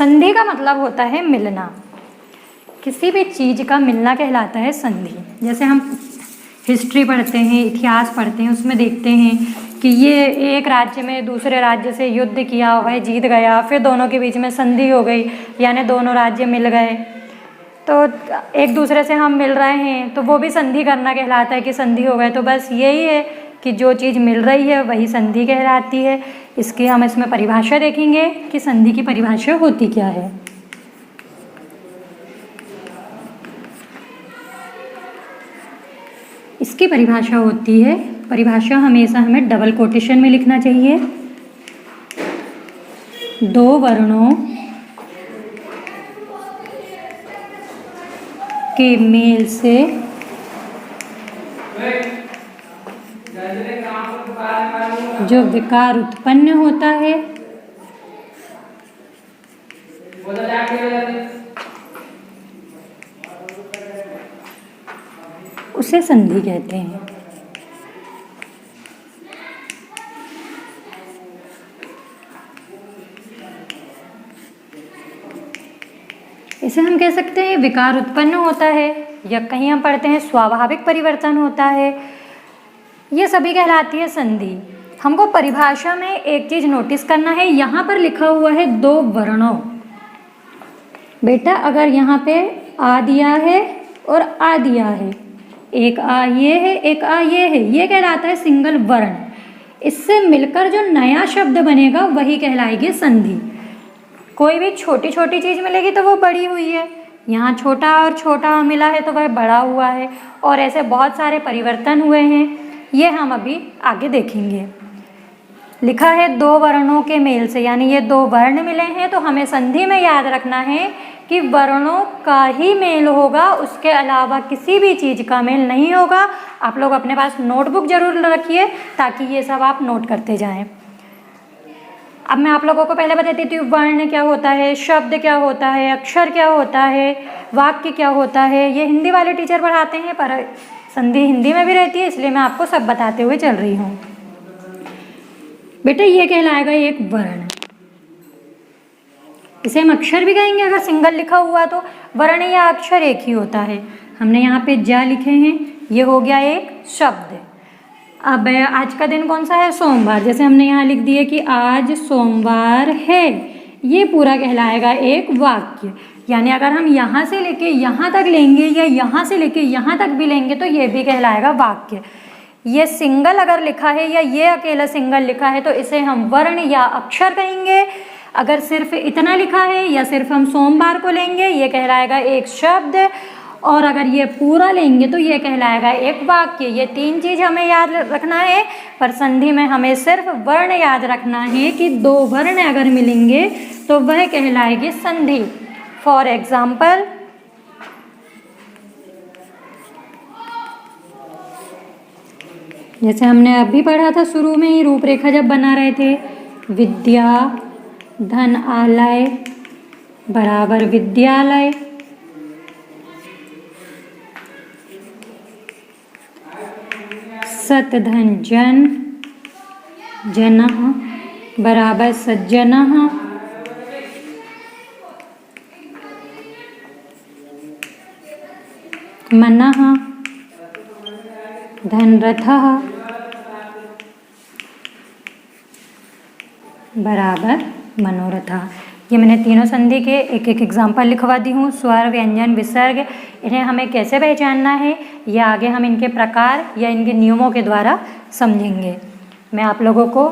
संधि का मतलब होता है मिलना। किसी भी चीज़ का मिलना कहलाता है संधि। जैसे हम हिस्ट्री पढ़ते हैं, इतिहास पढ़ते हैं, उसमें देखते हैं कि ये एक राज्य में दूसरे राज्य से युद्ध किया, वह जीत गया, फिर दोनों के बीच में संधि हो गई, यानी दोनों राज्य मिल गए। तो एक दूसरे से हम मिल रहे हैं तो वो भी संधि करना कहलाता है कि संधि हो गए। तो बस यही है कि जो चीज़ मिल रही है वही संधि कहलाती है। इसकी हम इसमें परिभाषा देखेंगे कि संधि की परिभाषा होती क्या है। इसकी परिभाषा होती है, परिभाषा हमेशा हमें डबल कोटेशन में लिखना चाहिए। दो वर्णों के मेल से जो विकार उत्पन्न होता है उसे संधि कहते हैं। इसे हम कह सकते हैं विकार उत्पन्न होता है, या कहीं हम पढ़ते हैं स्वाभाविक परिवर्तन होता है। ये सभी कहलाती है संधि। हमको परिभाषा में एक चीज नोटिस करना है, यहाँ पर लिखा हुआ है दो वर्णों। बेटा अगर यहाँ पे आ दिया है और आ दिया है, एक आ ये है, एक आ ये है, ये कहलाता है सिंगल वर्ण। इससे मिलकर जो नया शब्द बनेगा वही कहलाएगी संधि। कोई भी छोटी छोटी चीज़ मिलेगी तो वो बड़ी हुई है, यहाँ छोटा और छोटा मिला है तो वह बड़ा हुआ है, और ऐसे बहुत सारे परिवर्तन हुए हैं, ये हम अभी आगे देखेंगे। लिखा है दो वर्णों के मेल से, यानी ये दो वर्ण मिले हैं, तो हमें संधि में याद रखना है कि वर्णों का ही मेल होगा, उसके अलावा किसी भी चीज़ का मेल नहीं होगा। आप लोग अपने पास नोटबुक जरूर रखिए ताकि ये सब आप नोट करते जाएं। अब मैं आप लोगों को पहले बता देती हूँ वर्ण क्या होता है, शब्द क्या होता है, अक्षर क्या होता है, वाक्य क्या होता है। ये हिंदी वाले टीचर पढ़ाते हैं, पर संधि हिंदी में भी रहती है, इसलिए मैं आपको सब बताते हुए चल रही हूँ। बेटा ये कहलाएगा एक वर्ण। इसे हम अक्षर भी कहेंगे अगर सिंगल लिखा हुआ, तो वर्ण या अक्षर एक ही होता है। हमने यहाँ पे जा लिखे हैं, ये हो गया एक शब्द। अब आज का दिन कौन सा है? सोमवार। जैसे हमने यहाँ लिख दिए कि आज सोमवार है, ये पूरा कहलाएगा एक वाक्य। यानी अगर हम यहाँ से लेके यहाँ तक लेंगे या यहाँ से लेके यहाँ तक भी लेंगे तो ये भी कहलाएगा वाक्य। ये सिंगल अगर लिखा है या ये अकेला सिंगल लिखा है तो इसे हम वर्ण या अक्षर कहेंगे। अगर सिर्फ इतना लिखा है या सिर्फ हम सोमवार को लेंगे, ये कहलाएगा एक शब्द, और अगर ये पूरा लेंगे तो ये कहलाएगा एक वाक्य। ये तीन चीज़ हमें याद रखना है, पर संधि में हमें सिर्फ वर्ण याद रखना है कि दो वर्ण अगर मिलेंगे तो वह कहलाएगी संधि। फॉर एग्जाम्पल, जैसे हमने अभी पढ़ा था शुरू में ही, रूपरेखा जब बना रहे थे, विद्या धन आलय बराबर विद्यालय, सत धन जन जनः बराबर सज्जनः, मनः धनरथः बराबर मनोरथः। ये मैंने तीनों संधि के एक एक एग्जाम्पल लिखवा दी हूँ। स्वर, व्यंजन, विसर्ग, इन्हें हमें कैसे पहचानना है ये आगे हम इनके प्रकार या इनके नियमों के द्वारा समझेंगे। मैं आप लोगों को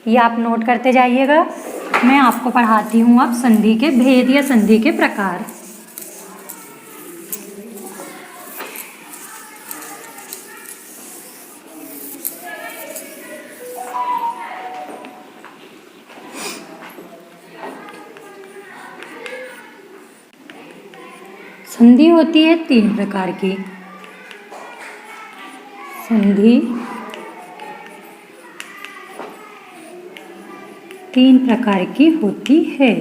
ये आप नोट करते जाइएगा। मैं आपको पढ़ाती हूँ अब संधि के भेद या संधि के प्रकार। संधि होती है तीन प्रकार की। संधि तीन प्रकार की होती है।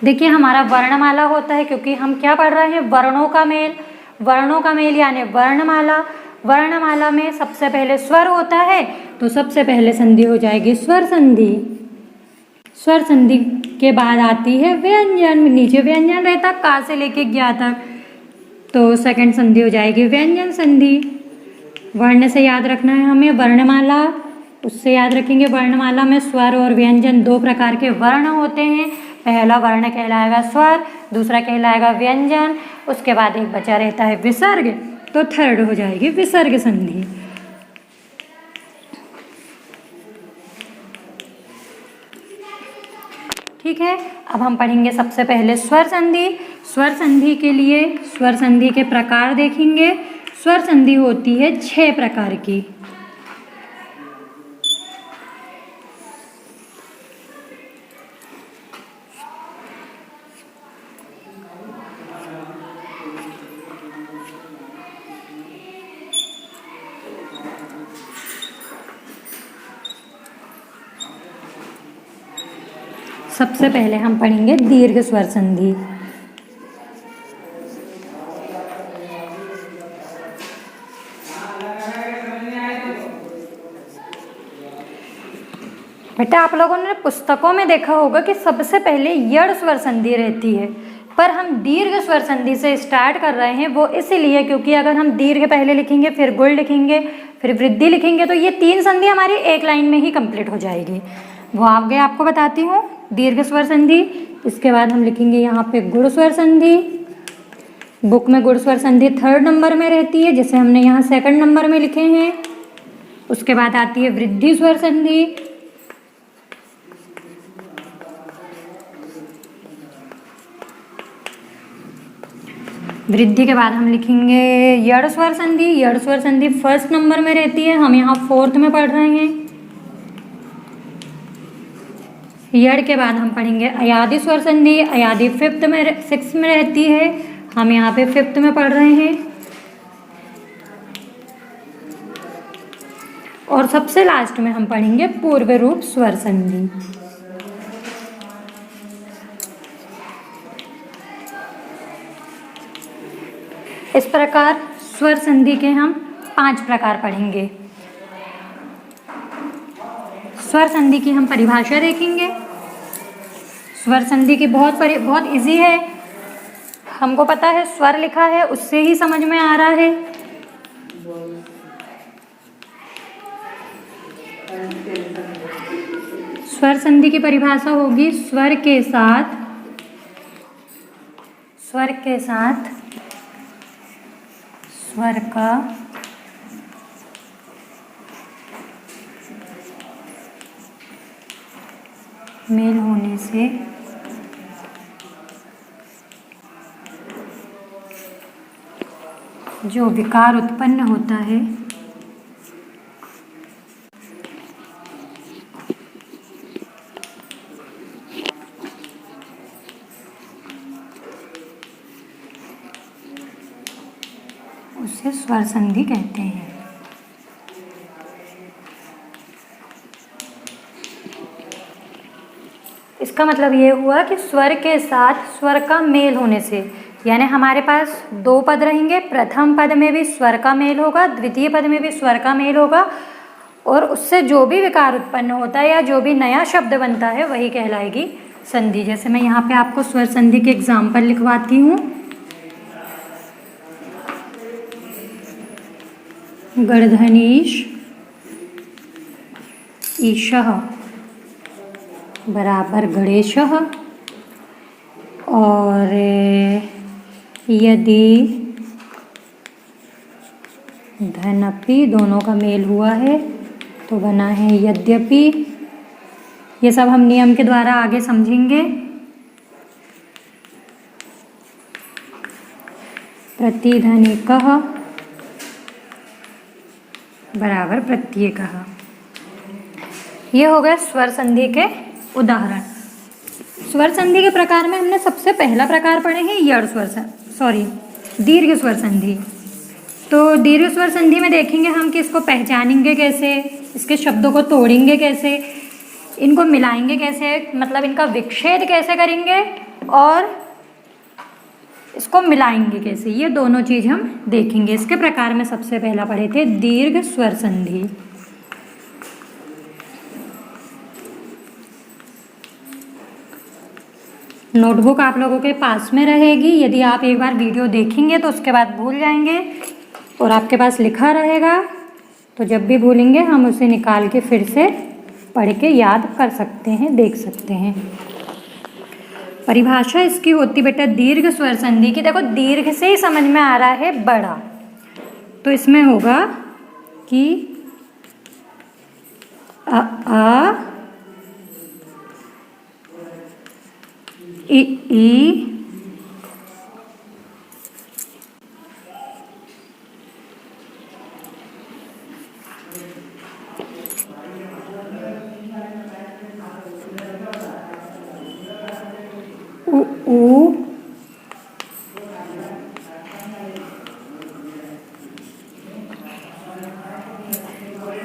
देखिए हमारा वर्णमाला होता है, क्योंकि हम क्या पढ़ रहे हैं? वर्णों का मेल। वर्णों का मेल यानी वर्णमाला। वर्णमाला में सबसे पहले स्वर होता है, तो सबसे पहले संधि हो जाएगी स्वर संधि। स्वर संधि के बाद आती है व्यंजन। नीचे व्यंजन रहता का से लेके ज्ञा तक, तो सेकंड संधि हो जाएगी व्यंजन संधि। वर्ण से याद रखना है हमें, वर्णमाला, उससे याद रखेंगे। वर्णमाला में स्वर और व्यंजन दो प्रकार के वर्ण होते हैं। पहला वर्ण कहलाएगा स्वर, दूसरा कहलाएगा व्यंजन। उसके बाद एक बचा रहता है विसर्ग, तो थर्ड हो जाएगी विसर्ग संधि। ठीक है, अब हम पढ़ेंगे सबसे पहले स्वर संधि। स्वर संधि के लिए स्वर संधि के प्रकार देखेंगे। स्वर संधि होती है 6 प्रकार की। सबसे पहले हम पढ़ेंगे दीर्घ स्वर संधि। बेटा आप लोगों ने पुस्तकों में देखा होगा कि सबसे पहले यड़ स्वर संधि रहती है, पर हम दीर्घ स्वर संधि से स्टार्ट कर रहे हैं। वो इसीलिए क्योंकि अगर हम दीर्घ पहले लिखेंगे, फिर गुण लिखेंगे, फिर वृद्धि लिखेंगे, तो ये 3 संधि हमारी एक लाइन में ही कंप्लीट हो जाएगी। वो आगे आपको बताती हूँ। दीर्घ स्वर संधि, इसके बाद हम लिखेंगे यहाँ पे गुण स्वर संधि। बुक में गुण स्वर संधि 3rd नंबर में रहती है, जिसे हमने यहाँ 2nd नंबर में लिखे हैं। उसके बाद आती है वृद्धि स्वर संधि। वृद्धि के बाद हम लिखेंगे यड़ स्वर संधि। यड़ स्वर संधि 1st नंबर में रहती है, हम यहाँ 4th में पढ़ रहे हैं। यड़ के बाद हम पढ़ेंगे अयादि स्वर संधि। अयादि 6th में रहती है, हम यहाँ पे 5th में पढ़ रहे हैं। और सबसे लास्ट में हम पढ़ेंगे पूर्व रूप स्वर संधि। इस प्रकार स्वर संधि के हम 5 प्रकार पढ़ेंगे। स्वर संधि की हम परिभाषा देखेंगे। स्वर संधि की बहुत इजी है, हमको पता है स्वर लिखा है उससे ही समझ में आ रहा है। स्वर संधि की परिभाषा होगी स्वर के साथ स्वर का मेल होने से जो विकार उत्पन्न होता है उसे स्वर संधि कहते हैं। इसका मतलब ये हुआ कि स्वर के साथ स्वर का मेल होने से, यानी हमारे पास 2 पद रहेंगे। प्रथम पद में भी स्वर का मेल होगा, द्वितीय पद में भी स्वर का मेल होगा, और उससे जो भी विकार उत्पन्न होता है या जो भी नया शब्द बनता है वही कहलाएगी संधि। जैसे मैं यहाँ पे आपको स्वर संधि के एग्जाम्पल लिखवाती हूँ। गर्धनीश ईशः बराबर गणेशः, और यदि धनपि दोनों का मेल हुआ है तो बना है यद्यपि। ये सब हम नियम के द्वारा आगे समझेंगे। प्रतिधनिकः बराबर प्रत्येकः। ये हो गए स्वर संधि के उदाहरण। स्वर संधि के प्रकार में हमने सबसे पहला प्रकार पढ़े हैं यड़ स्वर दीर्घ स्वर संधि। तो दीर्घ स्वर संधि में देखेंगे हम कि इसको पहचानेंगे कैसे, इसके शब्दों को तोड़ेंगे कैसे, इनको मिलाएंगे कैसे, मतलब इनका विच्छेद कैसे करेंगे और इसको मिलाएंगे कैसे, ये दोनों चीज़ हम देखेंगे। इसके प्रकार में सबसे पहला पढ़े थे दीर्घ स्वर संधि। नोटबुक आप लोगों के पास में रहेगी। यदि आप एक बार वीडियो देखेंगे तो उसके बाद भूल जाएंगे, और आपके पास लिखा रहेगा, तो जब भी भूलेंगे हम उसे निकाल के फिर से पढ़ के याद कर सकते हैं, देख सकते हैं। परिभाषा इसकी होती बेटा दीर्घ स्वर संधि की। देखो दीर्घ से ही समझ में आ रहा है बड़ा, तो इसमें होगा कि आ ई उ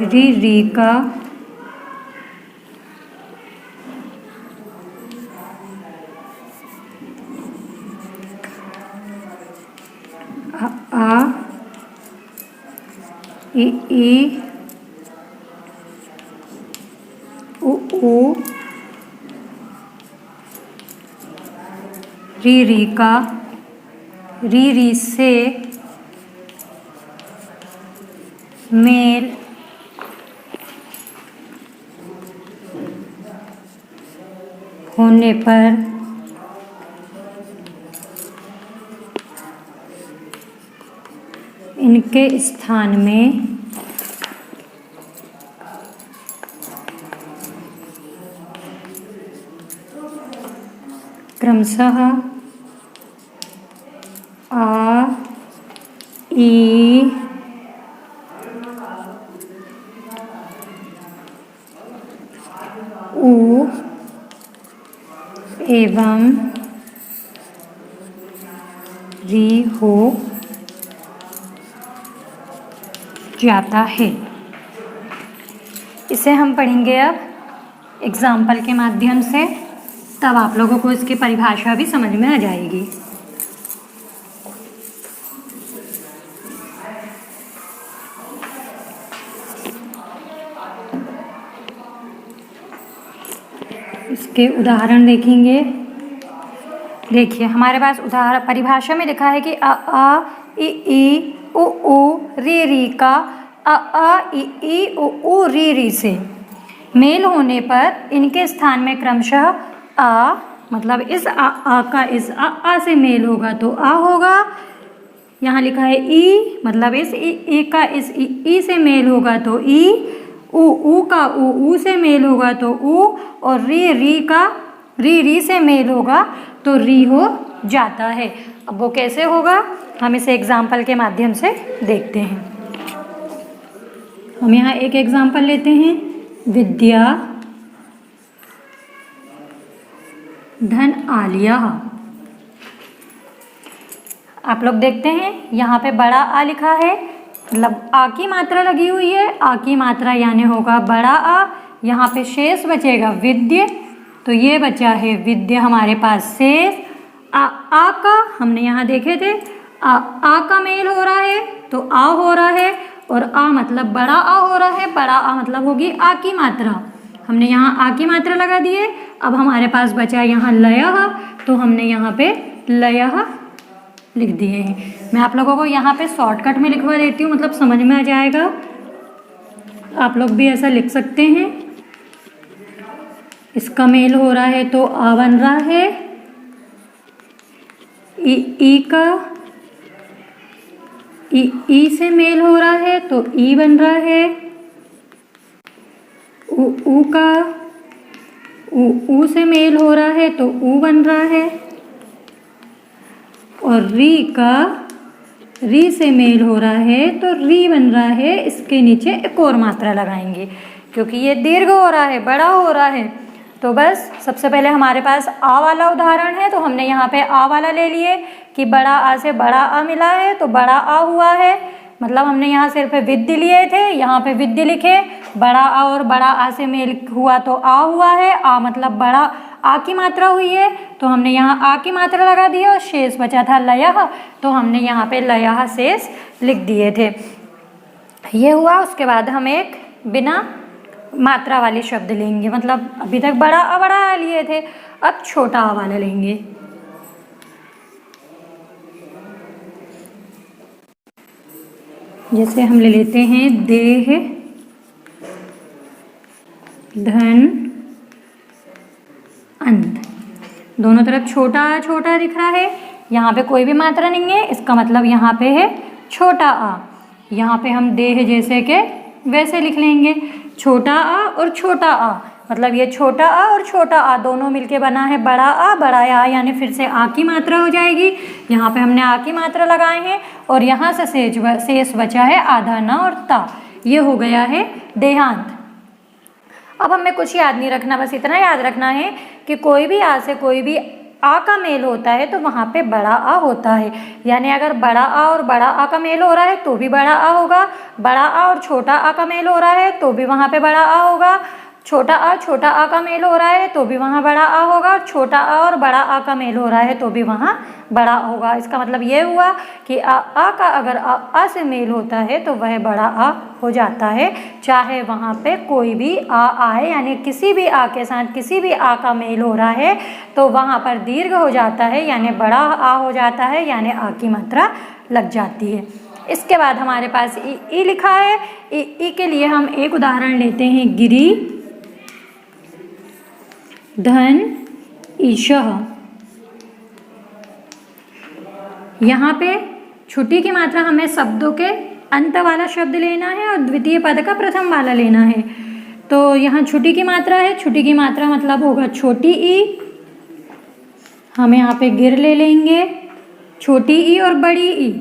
री का आ ई उ री का री से मेल होने पर इनके स्थान में क्रमशः आ ई उ एवं री हो जाता है। इसे हम पढ़ेंगे अब एग्जाम्पल के माध्यम से, तब आप लोगों को इसकी परिभाषा भी समझ में आ जाएगी। इसके उदाहरण देखेंगे। देखिए हमारे पास उदाहरण परिभाषा में लिखा है कि आ ई उ री का आ ई उ री से मेल होने पर इनके स्थान में क्रमशः आ, मतलब इस आ का इस आ से मेल होगा तो आ होगा। यहाँ लिखा है ई, मतलब इस ई का इस ई से मेल होगा तो ई, उ का उ से मेल होगा तो उ, और री का री से मेल होगा तो री हो जाता है। अब वो कैसे होगा हम इसे एग्जाम्पल के माध्यम से देखते हैं। हम यहाँ एक एग्जाम्पल लेते हैं, विद्या धन आलिया। आप लोग देखते हैं यहाँ पे बड़ा आ लिखा है, मतलब आ की मात्रा लगी हुई है, आ की मात्रा यानी होगा बड़ा आ। यहाँ पे शेष बचेगा विद्य, तो ये बचा है विद्य हमारे पास शेष। आ का हमने यहाँ देखे थे, आ का मेल हो रहा है तो आ हो रहा है, और आ मतलब बड़ा आ हो रहा है, बड़ा आ मतलब होगी आ की मात्रा। हमने यहाँ आ की मात्रा लगा दी है। अब हमारे पास बचा यहाँ लयः, तो हमने यहाँ पे लयः लिख दिए हैं। मैं आप लोगों को यहाँ पे शॉर्टकट में लिखवा देती हूँ, मतलब समझ में आ जाएगा। आप लोग भी ऐसा लिख सकते हैं। इसका मेल हो रहा है तो आ बन रहा है, ई का ई से मेल हो रहा है तो ई बन रहा है, उ का उ से मेल हो रहा है तो उ बन रहा है, और री का री से मेल हो रहा है तो री बन रहा है। इसके नीचे एक और मात्रा लगाएंगे क्योंकि ये दीर्घ हो रहा है, बड़ा हो रहा है। तो बस सबसे पहले हमारे पास आ वाला उदाहरण है, तो हमने यहाँ पे आ वाला ले लिए कि बड़ा आ से बड़ा आ मिला है तो बड़ा आ हुआ है, मतलब हमने यहाँ सिर्फ विद्य लिए थे, यहाँ पे विद्य लिखे। बड़ा आ और बड़ा आ से मेल हुआ तो आ हुआ है, आ मतलब बड़ा आ की मात्रा हुई है, तो हमने यहाँ आ की मात्रा लगा दी और शेष बचा था लयः, तो हमने यहाँ पे लयः शेष लिख दिए थे। ये हुआ। उसके बाद हम एक बिना मात्रा वाले शब्द लेंगे, मतलब अभी तक बड़ा आ लिए थे, अब छोटा आ वाला लेंगे। जैसे हम ले लेते हैं देह धन अंत, दोनों तरफ छोटा छोटा दिख रहा है। यहाँ पे कोई भी मात्रा नहीं है, इसका मतलब यहाँ पे है छोटा आ। यहाँ पे हम देह जैसे के वैसे लिख लेंगे, छोटा आ और छोटा आ, मतलब ये छोटा आ और छोटा आ दोनों मिलके बना है बड़ा आ, यानी फिर से आ की मात्रा हो जाएगी। यहाँ पे हमने आ की मात्रा लगाए हैं और यहाँ से शेष बचा है आधा ना और ता, ये हो गया है देहांत। अब हमें कुछ याद नहीं रखना, बस इतना याद रखना है कि कोई भी आ से कोई भी आ का मेल होता है तो वहाँ पे बड़ा आ होता है, यानी अगर बड़ा आ और बड़ा आ का मेल हो रहा है तो भी बड़ा आ होगा, बड़ा आ और छोटा आ का मेल हो रहा है तो भी वहाँ पे बड़ा आ होगा, छोटा आ का मेल हो रहा है तो भी वहाँ बड़ा आ होगा, छोटा आ और बड़ा आ का मेल हो रहा है तो भी वहाँ बड़ा होगा। इसका मतलब ये हुआ कि आ का अगर आ से मेल होता है तो वह बड़ा आ हो जाता है, चाहे वहाँ पे कोई भी आ आए, यानी किसी भी आ के साथ किसी भी आ का मेल हो रहा है तो वहाँ पर दीर्घ हो जाता है, यानी बड़ा आ हो जाता है, यानी आ की मात्रा लग जाती है। इसके बाद हमारे पास ई लिखा है। ई के लिए हम एक उदाहरण लेते हैं, गिरी धन ईशः। यहाँ पे छुट्टी की मात्रा हमें शब्दों के अंत वाला शब्द लेना है और द्वितीय पद का प्रथम वाला लेना है। तो यहाँ छुट्टी की मात्रा है, छुट्टी की मात्रा मतलब होगा छोटी ई, हम यहाँ पे गिर ले लेंगे, छोटी ई और बड़ी ई,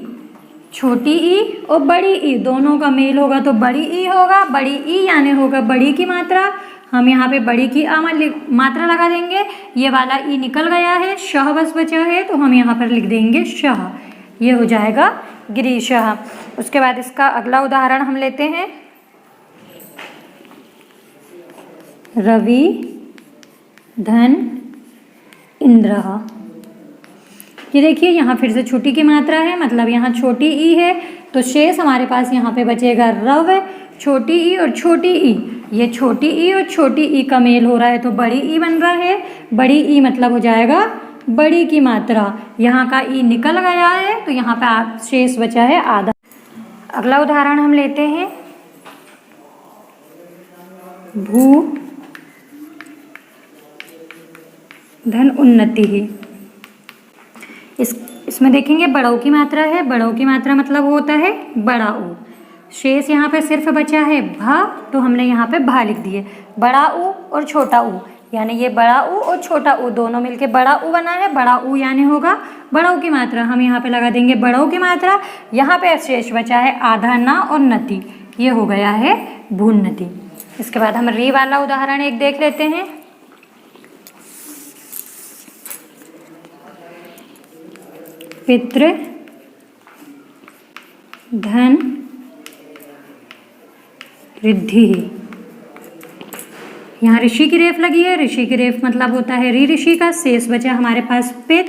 छोटी ई और बड़ी ई दोनों का मेल होगा तो बड़ी ई होगा, बड़ी ई यानी होगा बड़ी की मात्रा। हम यहाँ पे बड़ी की मात्रा लगा देंगे, ये वाला ई निकल गया है, शह बस बचा है तो हम यहाँ पर लिख देंगे शह, ये हो जाएगा गिरीशः। उसके बाद इसका अगला उदाहरण हम लेते हैं, रवि धन इंद्रः। ये देखिए यहाँ फिर से छोटी की मात्रा है, मतलब यहाँ छोटी ई है तो शेष हमारे पास यहाँ पे बचेगा रव, छोटी ई और छोटी ई। ये छोटी ई और छोटी ई का मेल हो रहा है तो बड़ी ई बन रहा है, बड़ी ई मतलब हो जाएगा बड़ी की मात्रा। यहाँ का ई निकल गया है तो यहाँ पे शेष बचा है आधा। अगला उदाहरण हम लेते हैं, भू धन उन्नति ही। इसमें देखेंगे बड़ाऊ की मात्रा है, बड़ाऊ की मात्रा मतलब होता है बड़ा ऊ। शेष यहाँ पे सिर्फ बचा है भा तो हमने यहाँ पे भा लिख दिए, बड़ा ऊ और छोटा ऊ, यानी ये बड़ा ऊ और छोटा ऊ दोनों मिलके बड़ा ऊ बना है। बड़ा ऊ यानी होगा बड़ाऊ की मात्रा, हम यहाँ पे लगा देंगे बड़ाऊ की मात्रा। यहाँ पे शेष बचा है आधा ना और नति, ये हो गया है भून्नति। इसके बाद हम री वाला उदाहरण एक देख लेते हैं, पितृ धन रिद्धि। यहाँ ऋषि की रेफ लगी है, ऋषि की रेफ मतलब होता है री ऋषि का, शेष बचा हमारे पास पित,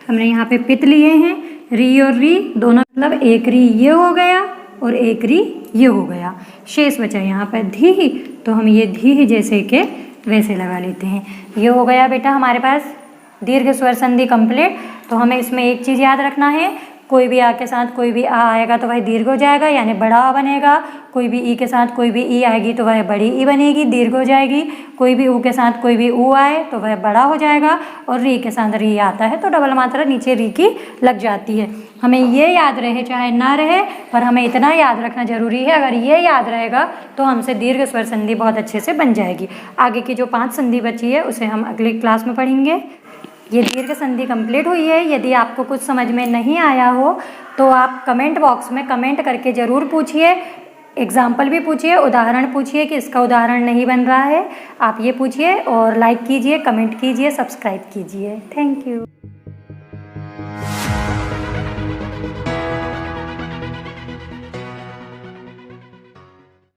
हमने यहाँ पे पित लिए हैं, री और री दोनों मतलब एक री ये हो गया और एक री ये हो गया, शेष बचा यहाँ पर धी, तो हम ये धी जैसे के वैसे लगा लेते हैं। ये हो गया बेटा हमारे पास दीर्घ स्वर संधि कंप्लीट। तो हमें इसमें एक चीज़ याद रखना है, कोई भी आ के साथ कोई भी आ आएगा तो वह दीर्घ हो जाएगा, यानी बड़ा आ बनेगा। कोई भी ई के साथ कोई भी ई आएगी तो वह बड़ी ई बनेगी, दीर्घ हो जाएगी। कोई भी ऊ के साथ कोई भी ऊ आए तो वह बड़ा हो जाएगा, और री के साथ री आता है तो डबल मात्रा नीचे री की लग जाती है। हमें ये याद रहे चाहे ना रहे, पर हमें इतना याद रखना जरूरी है, अगर ये याद रहेगा तो हमसे दीर्घ स्वर संधि बहुत अच्छे से बन जाएगी। आगे की जो 5 संधि बची है उसे हम अगली क्लास में पढ़ेंगे। ये दीर्घ संधि कंप्लीट हुई है। यदि आपको कुछ समझ में नहीं आया हो तो आप कमेंट बॉक्स में कमेंट करके ज़रूर पूछिए, एग्जाम्पल भी पूछिए, उदाहरण पूछिए कि इसका उदाहरण नहीं बन रहा है, आप ये पूछिए। और लाइक कीजिए, कमेंट कीजिए, सब्सक्राइब कीजिए। Thank you.